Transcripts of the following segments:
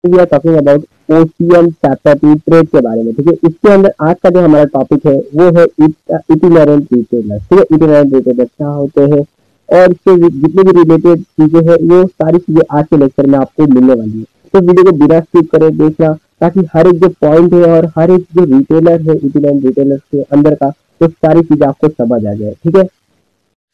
We are talking about OCM chapter 2 trade के बारे में। ठीक है, इसके अंदर आज का जो हमारा टॉपिक है वो है इटिनेरेंट रिटेलर। ठीक है, इटिनेरेंट रिटेलर क्या होते हैं और इससे जितने भी रिलेटेड चीजें हैं वो सारी चीजें आज के लेक्चर में आपको मिलने वाली है। तो वीडियो को बिना स्किप करे देखना, ताकि हर एक जो पॉइंट है और हर एक जो रिटेलर है इटिनेरेंट रिटेलर के अंदर का, तो सारी चीजें आपको समझ आ जाए। ठीक है,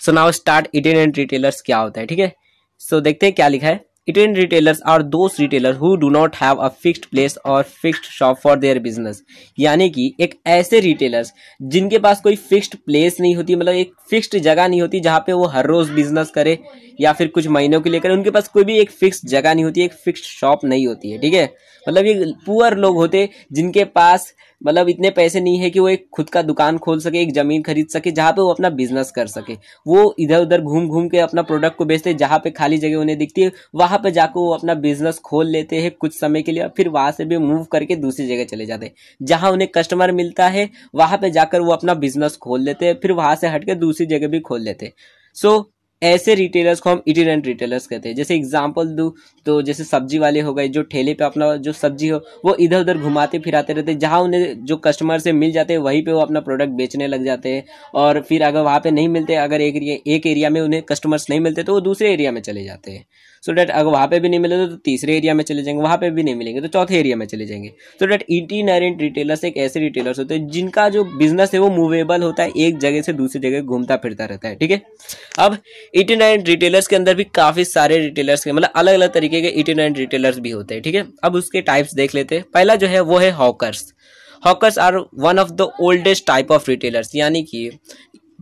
सो नाउ स्टार्ट इटिनेरेंट रिटेलर्स क्या होता है। ठीक है, सो देखते हैं क्या लिखा है। Itinerant retailers are those retailer who do not have a fixed place और fixed shop for their business. यानी कि एक ऐसे रिटेलर्स जिनके पास कोई फिक्स्ड प्लेस नहीं होती, मतलब एक फिक्स्ड जगह नहीं होती जहाँ पे वो हर रोज बिजनेस करे या फिर कुछ महीनों के लिए करे। उनके पास कोई भी एक फिक्स्ड जगह नहीं होती, एक फिक्स्ड शॉप नहीं होती है। ठीक है, मतलब ये पुअर लोग होते जिनके पास मतलब इतने पैसे नहीं है कि वो एक खुद का दुकान खोल सके, एक जमीन खरीद सके जहाँ पे वो अपना बिजनेस कर सके। वो इधर उधर घूम घूम के अपना प्रोडक्ट को बेचते हैं, जहाँ पे खाली जगह उन्हें दिखती है वहां पे जाकर वो अपना बिजनेस खोल लेते हैं कुछ समय के लिए, फिर वहां से भी मूव करके दूसरी जगह चले जाते हैं। जहां उन्हें कस्टमर मिलता है वहां पे जाकर वो अपना बिजनेस खोल लेते हैं, फिर वहां से हटकर दूसरी जगह भी खोल लेते हैं। सो ऐसे रिटेलर्स को हम इटिनेरेंट रिटेलर्स कहते हैं। जैसे एग्जांपल दूं तो जैसे सब्जी वाले हो गए, जो ठेले पे अपना जो सब्जी हो वो इधर उधर घुमाते फिराते रहते हैं, जहां उन्हें जो कस्टमर से मिल जाते हैं वहीं पे वो अपना प्रोडक्ट बेचने लग जाते हैं। और फिर अगर वहां पे नहीं मिलते, अगर एक एरिया में उन्हें कस्टमर्स नहीं मिलते तो वो दूसरे एरिया में चले जाते हैं। सो डैट अगर वहां पे भी नहीं मिले तो तीसरे एरिया में चले जाएंगे, वहां पे भी नहीं मिलेंगे तो चौथे एरिया में चले जाएंगे। सो डैट इटिनेरेंट रिटेलर्स एक ऐसे रिटेलर्स होते हैं जिनका जो बिजनेस है वो मूवेबल होता है, एक जगह से दूसरी जगह घूमता फिरता रहता है। ठीक है, अब इटिनेरेंट रिटेलर्स के अंदर भी काफी सारे रिटेलर्स के मतलब अलग अलग तरीके के इटिनेरेंट रिटेलर्स भी होते हैं। ठीक है, अब उसके टाइप्स देख लेते हैं। पहला जो है वो है hawkers. Hawkers are one of the oldest type of retailers, यानी कि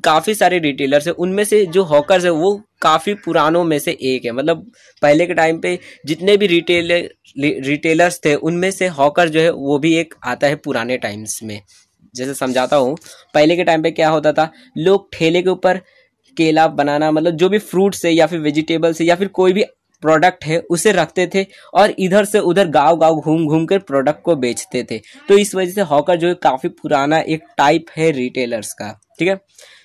काफी सारे रिटेलर्स है, उनमें से जो हॉकर्स है वो काफी पुरानों में से एक है। मतलब पहले के टाइम पे जितने भी रिटेलर्स थे उनमें से हॉकर जो है वो भी एक आता है पुराने टाइम्स में। जैसे समझाता हूँ, पहले के टाइम पे क्या होता था, लोग ठेले के ऊपर केला बनाना, मतलब जो भी फ्रूट्स है या फिर वेजिटेबल्स है या फिर कोई भी प्रोडक्ट है उसे रखते थे और इधर से उधर गांव गांव घूम घूम कर प्रोडक्ट को बेचते थे। तो इस वजह से हॉकर जो है काफी पुराना एक टाइप है रिटेलर्स का। ठीक है,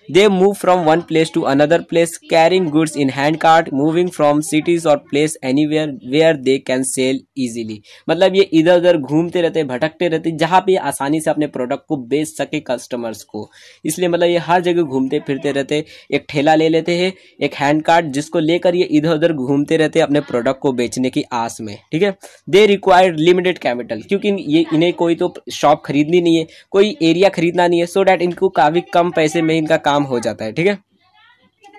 they move from one place to another place carrying goods in hand cart, moving from cities or place anywhere where they can sell easily। मतलब ये इधर उधर घूमते रहते, भटकते रहते, जहाँ पे आसानी से अपने प्रोडक्ट को बेच सके कस्टमर्स को। इसलिए मतलब ये हर जगह घूमते फिरते रहते, एक ठेला ले लेते हैं, एक हैंड कार्ट जिसको लेकर ये इधर उधर घूमते रहते अपने प्रोडक्ट को बेचने की आस में। ठीक है, दे रिक्वायर लिमिटेड कैपिटल, क्योंकि ये इन्हें कोई तो शॉप खरीदनी नहीं है, कोई एरिया खरीदना नहीं है, सो डैट इनको काफी कम पैसे में इनका काम हो जाता है। ठीक है,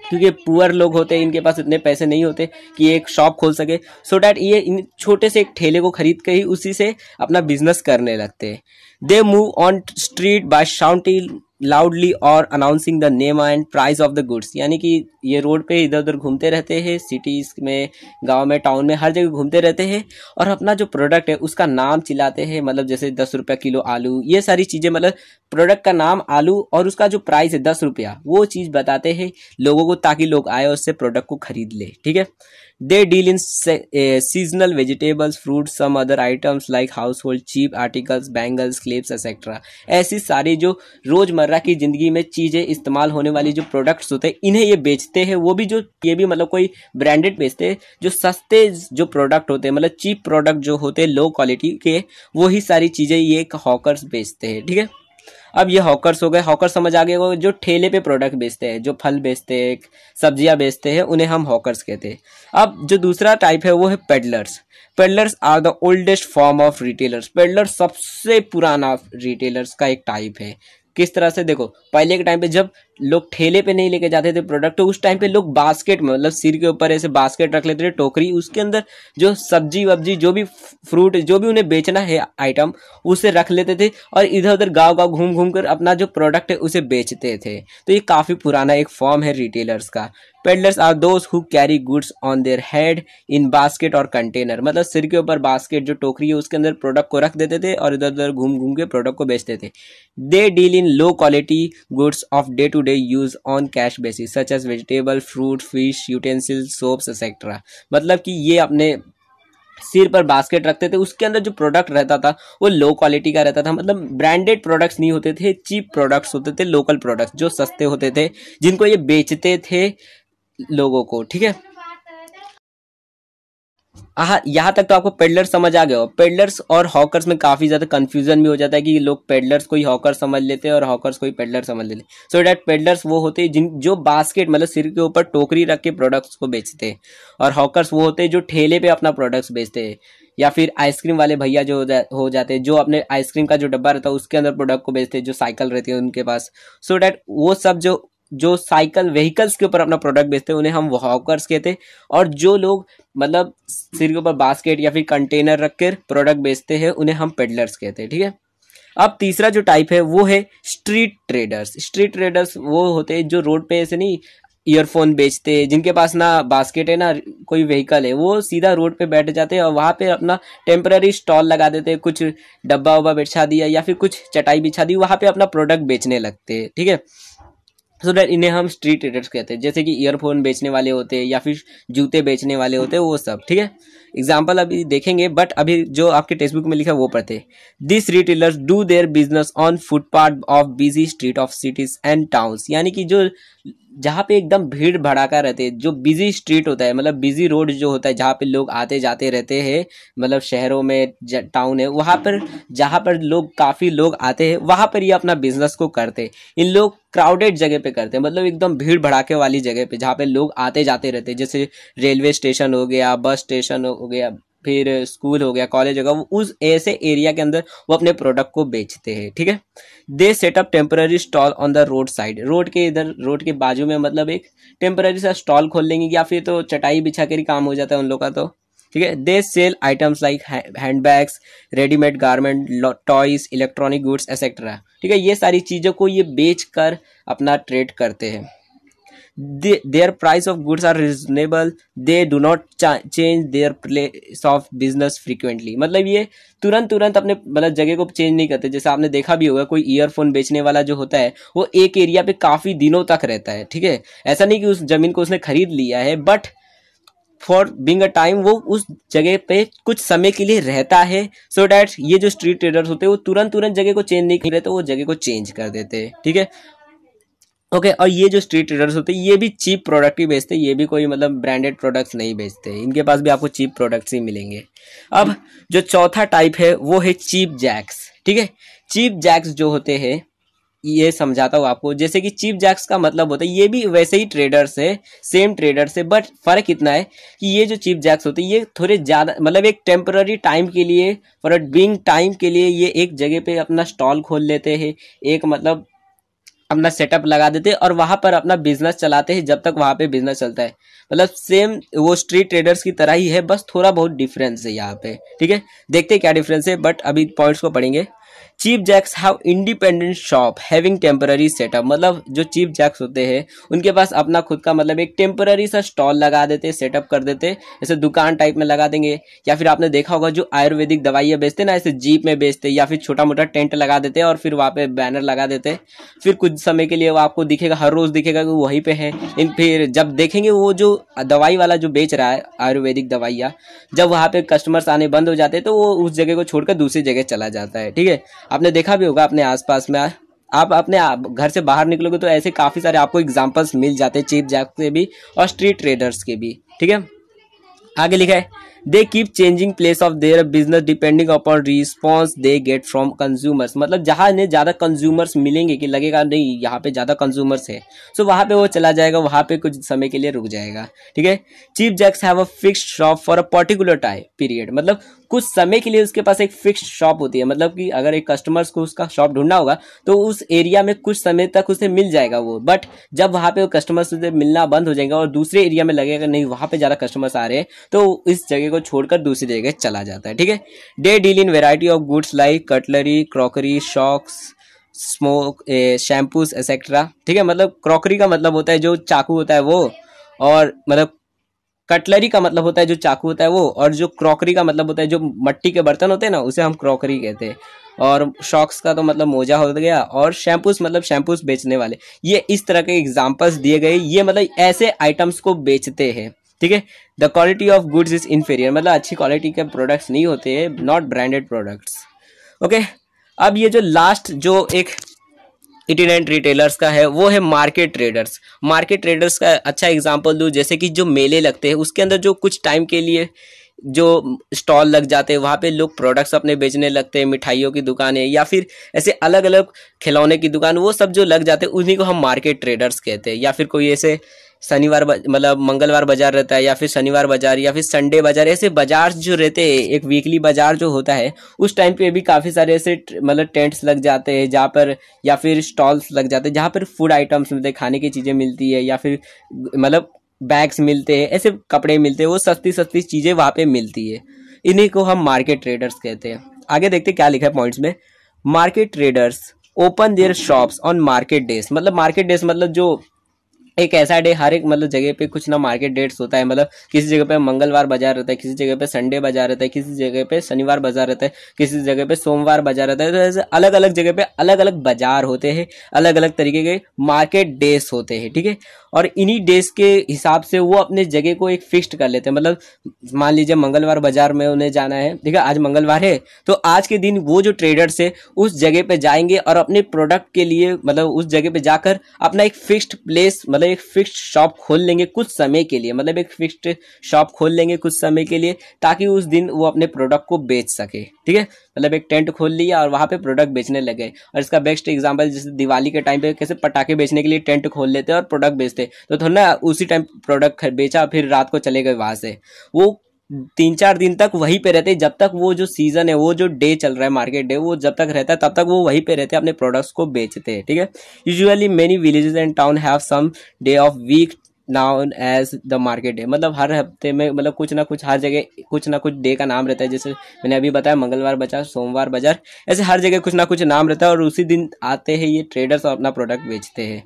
क्योंकि पुअर लोग होते हैं, इनके पास इतने पैसे नहीं होते कि एक शॉप खोल सके, सो डैट ये इन छोटे से एक ठेले को खरीद के ही उसी से अपना बिजनेस करने लगते हैं। They move on street by shouting loudly और announcing the name and price of the goods, यानी कि ये रोड पे इधर उधर घूमते रहते हैं, सिटीज में, गांव में, टाउन में, हर जगह घूमते रहते हैं और अपना जो प्रोडक्ट है उसका नाम चिल्लाते हैं। मतलब जैसे 10 रुपया किलो आलू, ये सारी चीजें, मतलब प्रोडक्ट का नाम आलू और उसका जो प्राइस है 10 रुपया, वो चीज बताते हैं लोगों को ताकि लोग आए उससे प्रोडक्ट को खरीद ले। ठीक है, they deal in seasonal vegetables, fruits, some other items like household cheap articles, bangles, clips etcetera. ऐसी सारी जो रोजमर्रा की जिंदगी में चीजें इस्तेमाल होने वाली जो प्रोडक्ट्स होते हैं इन्हें ये बेचते हैं। वो भी जो ये भी मतलब कोई ब्रांडेड बेचते हैं, जो सस्ते जो प्रोडक्ट होते हैं, मतलब चीप प्रोडक्ट जो होते हैं लो क्वालिटी के, वही सारी चीजें ये हॉकर्स बेचते हैं। ठीक है, अब ये हॉकर्स हो गए। हॉकर समझ आ गए वो जो ठेले पे प्रोडक्ट बेचते हैं, जो फल बेचते हैं, सब्जियां बेचते हैं, उन्हें हम हॉकर्स कहते हैं। अब जो दूसरा टाइप है वो है peddlers. Peddlers are the oldest form of retailers. Peddler सबसे पुराना रिटेलर्स का एक टाइप है। किस तरह से, देखो पहले के टाइम पे जब लोग ठेले पे नहीं लेके जाते थे प्रोडक्ट, तो उस टाइम पे लोग बास्केट में, मतलब सिर के ऊपर ऐसे बास्केट रख लेते थे, टोकरी, उसके अंदर जो सब्जी वब्जी, जो भी फ्रूट, जो भी उन्हें बेचना है आइटम, उसे रख लेते थे और इधर उधर गांव गांव घूम घूम कर अपना जो प्रोडक्ट है उसे बेचते थे। तो ये काफी पुराना एक फॉर्म है रिटेलर्स का। Peddlers are those who carry goods on their head in basket और कंटेनर। मतलब सिर के ऊपर बास्केट, जो टोकरी है, उसके अंदर प्रोडक्ट को रख देते थे और इधर उधर घूम घूम के प्रोडक्ट को बेचते थे। They deal in low quality goods of day to day use on cash basis such as vegetable, fruit, fish, utensils, soaps etcetera. मतलब कि ये अपने सिर पर बास्केट रखते थे, उसके अंदर जो प्रोडक्ट रहता था वो लो क्वालिटी का रहता था। मतलब ब्रांडेड प्रोडक्ट्स नहीं होते थे, चीप प्रोडक्ट्स होते थे, लोकल प्रोडक्ट्स जो सस्ते होते थे, जिनको ये बेचते थे लोगों को। ठीक है, यहाँ तक तो आपको पेडलर समझ आ गया हो। पेडलर्स और हॉकर्स में काफी ज्यादा कंफ्यूजन भी हो जाता है कि लोग पेडलर्स को ही हॉकर समझ लेते हैं और हॉकर्स को ही पेडलर समझ लेते हैं। सो डैट पेडलर्स वो होते हैं जिन जो बास्केट मतलब सिर के ऊपर टोकरी रख के प्रोडक्ट्स को बेचते हैं, और हॉकर्स वो होते हैं जो ठेले पे अपना प्रोडक्ट्स बेचते हैं, या फिर आइसक्रीम वाले भैया जो हो जाते हैं जो अपने आइसक्रीम का जो डब्बा रहता है उसके अंदर प्रोडक्ट को बेचते हैं, जो साइकिल रहती है उनके पास। सो डैट वो सब जो जो साइकिल व्हीकल्स के ऊपर अपना प्रोडक्ट बेचते हैं उन्हें हम हॉकर्स कहते हैं, और जो लोग मतलब सिर के ऊपर बास्केट या फिर कंटेनर रख कर प्रोडक्ट बेचते हैं उन्हें हम पेडलर्स कहते हैं, ठीक है। अब तीसरा जो टाइप है वो है स्ट्रीट ट्रेडर्स। स्ट्रीट ट्रेडर्स वो होते हैं जो रोड पे ऐसे नहीं ईयरफोन बेचते हैं, जिनके पास ना बास्केट है ना कोई व्हीकल है, वो सीधा रोड पे बैठ जाते हैं और वहां पे अपना टेम्पररी स्टॉल लगा देते हैं, कुछ डब्बा वब्बा बिछा दिया या फिर कुछ चटाई बिछा दी, वहां पे अपना प्रोडक्ट बेचने लगते हैं, ठीक है। सो दैट इन्हें हम स्ट्रीट ट्रेडर्स कहते हैं, जैसे कि ईयरफोन बेचने वाले होते हैं या फिर जूते बेचने वाले होते हैं वो सब, ठीक है। एग्जाम्पल अभी देखेंगे, बट अभी जो आपके टेक्स्ट बुक में लिखा है वो पढ़ते हैं। This retailers do their business on footpath of busy street of cities and towns, यानी कि जो जहाँ पे एकदम भीड़ भड़ाका रहते हैं, जो बिजी स्ट्रीट होता है मतलब बिजी रोड जो होता है जहाँ पे लोग आते जाते रहते हैं, मतलब शहरों में टाउन है वहाँ पर, जहाँ पर लोग काफ़ी लोग आते हैं वहाँ पर ये अपना बिजनेस को करते हैं। इन लोग क्राउडेड जगह पे करते हैं, मतलब एकदम भीड़ भड़ाके वाली जगह पे जहाँ पे लोग आते जाते रहते हैं, जैसे रेलवे स्टेशन हो गया, बस स्टेशन हो गया, फिर स्कूल हो गया, कॉलेज हो गया, वो उस ऐसे एरिया के अंदर वो अपने प्रोडक्ट को बेचते हैं, ठीक है। दे setup temporary stall on the road side, road के इधर रोड के बाजू में मतलब एक टेम्पररी सा स्टॉल खोल लेंगे, या फिर तो चटाई बिछा कर ही काम हो जाता है उन लोग का, तो ठीक है। They sell items like handbags, readymade garment, toys, electronic goods etcetera, ठीक है। ये सारी चीज़ों को ये बेच कर अपना ट्रेड करते हैं। their price of goods are reasonable, they do not change their place of business frequently, मतलब ये तुरंत तुरंत अपने मतलब जगह को चेंज नहीं करते। जैसे आपने देखा भी होगा कोई ईयरफोन बेचने वाला जो होता है वो एक एरिया पे काफी दिनों तक रहता है, ठीक है। ऐसा नहीं कि उस जमीन को उसने खरीद लिया है, but for being a time वो उस जगह पे कुछ समय के लिए रहता है। सो डैट ये जो स्ट्रीट ट्रेडर्स होते हैं वो तुरंत तुरंत जगह को चेंज नहीं कर रहे, तो वो जगह को चेंज कर देते हैं, ठीक है। ओके और ये जो स्ट्रीट ट्रेडर्स होते हैं ये भी चीप प्रोडक्ट ही बेचते हैं, ये भी कोई मतलब ब्रांडेड प्रोडक्ट्स नहीं बेचते, इनके पास भी आपको चीप प्रोडक्ट्स ही मिलेंगे। अब जो चौथा टाइप है वो है चीप जैक्स, ठीक है। चीप जैक्स जो होते हैं ये समझाता हूँ आपको। जैसे कि चीप जैक्स का मतलब होता है ये भी वैसे ही ट्रेडर्स है, सेम ट्रेडर्स है, बट फर्क इतना है कि ये जो चीप जैक्स होते हैं ये थोड़े ज़्यादा मतलब एक टेम्पररी टाइम के लिए, फॉर अ बीइंग टाइम के लिए ये एक जगह पे अपना स्टॉल खोल लेते हैं, एक मतलब अपना सेटअप लगा देते हैं और वहां पर अपना बिजनेस चलाते हैं जब तक वहां पे बिजनेस चलता है। मतलब सेम वो स्ट्रीट ट्रेडर्स की तरह ही है, बस थोड़ा बहुत डिफरेंस है यहाँ पे, ठीक है। देखते हैं क्या डिफरेंस है, बट अभी पॉइंट्स को पढ़ेंगे। Cheap jacks have independent shop having temporary setup, मतलब जो चीप जैक्स होते हैं उनके पास अपना खुद का मतलब एक टेम्पररी सा स्टॉल लगा देते, सेटअप कर देते, जैसे दुकान टाइप में लगा देंगे। या फिर आपने देखा होगा जो आयुर्वेदिक दवाइयाँ बेचते ना ऐसे जीप में बेचते, या फिर छोटा मोटा टेंट लगा देते और फिर वहाँ पे बैनर लगा देते, फिर कुछ समय के लिए वो आपको दिखेगा, हर रोज दिखेगा कि वो वहीं पे है। फिर जब देखेंगे वो जो दवाई वाला जो बेच रहा है आयुर्वेदिक दवाइयाँ, जब वहाँ पे कस्टमर्स आने बंद हो जाते हैं तो वो उस जगह को छोड़कर दूसरी जगह चला जाता है, ठीक है। आपने देखा भी होगा अपने आसपास में, आप अपने घर से बाहर निकलोगे तो ऐसे काफी सारे आपको एग्जांपल्स मिल जाते हैं चीप जैक्स के भी और स्ट्रीट ट्रेडर्स के भी, ठीक है। आगे लिखा है they keep changing place of their business depending upon response they get from consumers, मतलब जहां इन्हें ज्यादा कंज्यूमर्स मिलेंगे कि लगेगा नहीं यहाँ पे ज्यादा कंज्यूमर्स है, सो वहां पे वो चला जाएगा, वहां पे कुछ समय के लिए रुक जाएगा, ठीक है। Cheap jacks have a fixed shop for a particular time period, मतलब कुछ समय के लिए उसके पास एक फिक्स्ड शॉप होती है, मतलब कि अगर एक कस्टमर्स को उसका शॉप ढूंढना होगा तो उस एरिया में कुछ समय तक उसे मिल जाएगा वो, बट जब वहां पे वो कस्टमर्स से मिलना बंद हो जाएगा और दूसरे एरिया में लगेगा नहीं वहां पे ज्यादा कस्टमर्स आ रहे हैं, तो इस जगह को छोड़कर दूसरी जगह चला जाता है, ठीक है। They deal in variety of goods like cutlery, crockery, socks, smoke, shampoos etcetera, ठीक है। मतलब क्रॉकरी का मतलब होता है जो चाकू होता है वो, और मतलब कटलरी का मतलब होता है जो चाकू होता है वो, और जो क्रॉकरी का मतलब होता है जो मट्टी के बर्तन होते हैं ना उसे हम क्रॉकरी कहते हैं, और शॉक्स का तो मतलब मोजा हो गया, और शैम्पूस मतलब शैम्पूस बेचने वाले। ये इस तरह के एग्जांपल्स दिए गए, ये मतलब ऐसे आइटम्स को बेचते हैं, ठीक है। The quality of goods is inferior, मतलब अच्छी क्वालिटी के प्रोडक्ट्स नहीं होते हैं, नॉट ब्रांडेड प्रोडक्ट्स, ओके। अब ये जो लास्ट जो एक इटिनेंट रिटेलर्स का है वो है मार्केट ट्रेडर्स। मार्केट ट्रेडर्स का अच्छा एग्जांपल दूं, जैसे कि जो मेले लगते हैं उसके अंदर जो कुछ टाइम के लिए जो स्टॉल लग जाते हैं, वहाँ पे लोग प्रोडक्ट्स अपने बेचने लगते हैं, मिठाइयों की दुकानें या फिर ऐसे अलग अलग खिलौने की दुकान, वो सब जो लग जाते हैं उन्हीं को हम मार्केट ट्रेडर्स कहते हैं। या फिर कोई ऐसे शनिवार मतलब मंगलवार बाजार रहता है, या फिर शनिवार बाजार, या फिर संडे बाजार, ऐसे बाजार जो रहते हैं, एक वीकली बाजार जो होता है, उस टाइम पे भी काफ़ी सारे ऐसे मतलब टेंट्स लग जाते हैं जहाँ पर, या फिर स्टॉल्स लग जाते हैं जहाँ पर फूड आइटम्स मिलते हैं, खाने की चीज़ें मिलती है, या फिर मतलब बैग्स मिलते हैं, ऐसे कपड़े मिलते हैं, वो सस्ती सस्ती चीज़ें वहाँ पे मिलती है। इन्हीं को हम मार्केट ट्रेडर्स कहते हैं। आगे देखते हैं क्या लिखा है पॉइंट्स में। Market traders open there shops on market days. मतलब मार्केट डेज मतलब जो एक ऐसा डे, हर एक मतलब जगह पे कुछ ना मार्केट डेट्स होता है। मतलब किसी जगह पे मंगलवार बाजार रहता है, किसी जगह पे संडे बाजार रहता है, किसी जगह पे शनिवार बाजार रहता है, किसी जगह पे सोमवार बाजार रहता है। तो ऐसे अलग अलग जगह पे अलग अलग बाजार होते हैं, अलग अलग तरीके के मार्केट डेज होते हैं, ठीक है। और इन्हीं डेज के हिसाब से वो अपने जगह को एक फिक्स्ड कर लेते हैं। मतलब मान लीजिए मंगलवार बाजार में उन्हें जाना है, ठीक है, आज मंगलवार है, तो आज के दिन वो जो ट्रेडर्स है उस जगह पे जाएंगे और अपने प्रोडक्ट के लिए मतलब उस जगह पे जाकर अपना एक फिक्स्ड प्लेस, मतलब एक फिक्स्ड शॉप खोल लेंगे कुछ समय के लिए। मतलब एक फिक्स्ड शॉप खोल लेंगे कुछ समय के लिए, ताकि उस दिन वो अपने प्रोडक्ट को बेच सके, ठीक है। मतलब एक टेंट खोल लिया और वहां पे प्रोडक्ट बेचने लगे। और इसका बेस्ट एग्जांपल जैसे दिवाली के टाइम पे कैसे पटाखे बेचने के लिए टेंट खोल लेते हैं और प्रोडक्ट बेचते, तो थोड़ा ना उसी टाइम प्रोडक्ट बेचा, फिर रात को चले गए वहां से। वो 3-4 दिन तक वहीं पे रहते, जब तक वो जो सीजन है, वो जो डे चल रहा है मार्केट डे, वो जब तक रहता है तब तक वो वहीं पे रहते हैं, अपने प्रोडक्ट्स को बेचते हैं, ठीक है। Usually many villages and town have some day of week known as the market day. मतलब हर हफ्ते में मतलब कुछ ना कुछ हर जगह कुछ ना कुछ डे का नाम रहता है। जैसे मैंने अभी बताया मंगलवार बाजार, सोमवार बाजार, ऐसे हर जगह कुछ ना कुछ नाम रहता है और उसी दिन आते हैं ये ट्रेडर्स और अपना प्रोडक्ट बेचते हैं।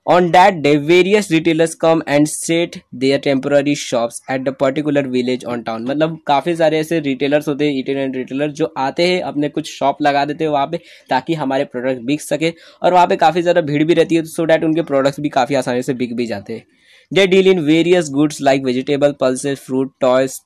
On that day, various retailers come and set their temporary shops at the particular village on town। मतलब काफ़ी सारे ऐसे रिटेलर्स होते हैं, इटिनेरेंट रिटेलर, जो आते हैं अपने कुछ शॉप लगा देते हैं वहाँ पे, ताकि हमारे प्रोडक्ट बिक सके। और वहाँ पे काफ़ी ज़्यादा भीड़ भी रहती है, सो डैट उनके प्रोडक्ट्स भी काफ़ी आसानी से बिक भी जाते हैं। They deal in various goods like vegetable, pulses, fruit, toys,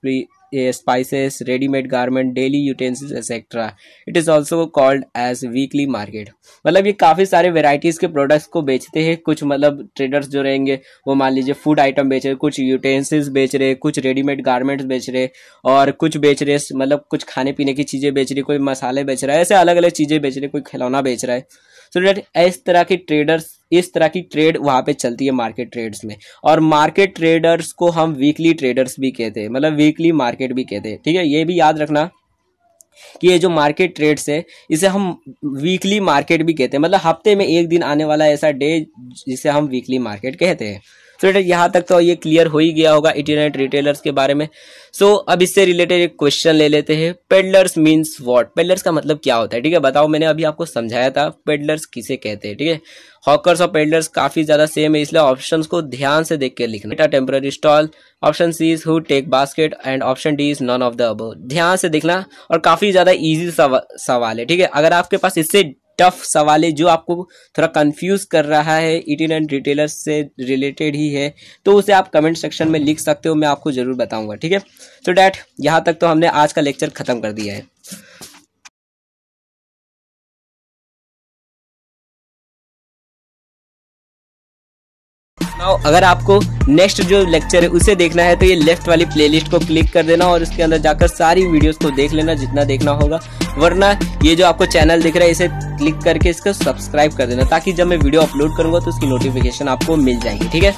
spices, ready-made garment, daily utensils, etc. It is also called as weekly market। मतलब ये काफ़ी सारे वेराइटीज़ के प्रोडक्ट्स को बेचते हैं। कुछ मतलब ट्रेडर्स जो रहेंगे वो मान लीजिए फूड आइटम बेच रहे, कुछ यूटेंसिल्स बेच रहे, कुछ रेडीमेड गारमेंट्स बेच रहे, और कुछ बेच रहे मतलब कुछ खाने पीने की चीज़ें बेच रही, कोई मसाले बेच रहा है, ऐसे अलग अलग चीज़ें बेच रहे, कोई खिलौना बेच रहा है। सो डैट इस तरह की ट्रेडर्स, इस तरह की ट्रेड वहाँ पे चलती है मार्केट ट्रेड्स में। और मार्केट ट्रेडर्स को हम वीकली ट्रेडर्स भी कहते हैं, मतलब वीकली मार्केट भी कहते हैं, ठीक है। ये भी याद रखना कि ये जो मार्केट ट्रेड्स है इसे हम वीकली मार्केट भी कहते हैं। मतलब हफ्ते में एक दिन आने वाला ऐसा डे जिसे हम वीकली मार्केट कहते हैं। सो यहाँ तक तो ये क्लियर हो ही गया होगा इटिनेरेंट रिटेलर्स के बारे में। सो अब इससे रिलेटेड एक क्वेश्चन ले लेते हैं। Peddlers means what? पेडलर्स का मतलब क्या होता है, ठीक है, बताओ। मैंने अभी आपको समझाया था पेडलर्स किसे कहते हैं, ठीक है। हॉकर्स और पेडलर्स काफी ज्यादा सेम है, इसलिए ऑप्शंस को ध्यान से देख के लिखना। Temporary stall, option C is who take basket, and option D is none of the above. ध्यान से देखना, और काफी ज्यादा इजी सवाल है, ठीक है। अगर आपके पास इससे टफ सवाल है जो आपको थोड़ा कंफ्यूज कर रहा है, इटिनेरेंट रिटेलर्स से रिलेटेड ही है, तो उसे आप कमेंट सेक्शन में लिख सकते हो, मैं आपको जरूर बताऊंगा, ठीक है। सो डैट यहाँ तक तो हमने आज का लेक्चर खत्म कर दिया है। अगर आपको नेक्स्ट जो लेक्चर है उसे देखना है तो ये लेफ्ट वाली प्लेलिस्ट को क्लिक कर देना और उसके अंदर जाकर सारी वीडियोस को देख लेना जितना देखना होगा। वरना ये जो आपको चैनल दिख रहा है इसे क्लिक करके इसको सब्सक्राइब कर देना, ताकि जब मैं वीडियो अपलोड करूंगा तो उसकी नोटिफिकेशन आपको मिल जाएगी, ठीक है।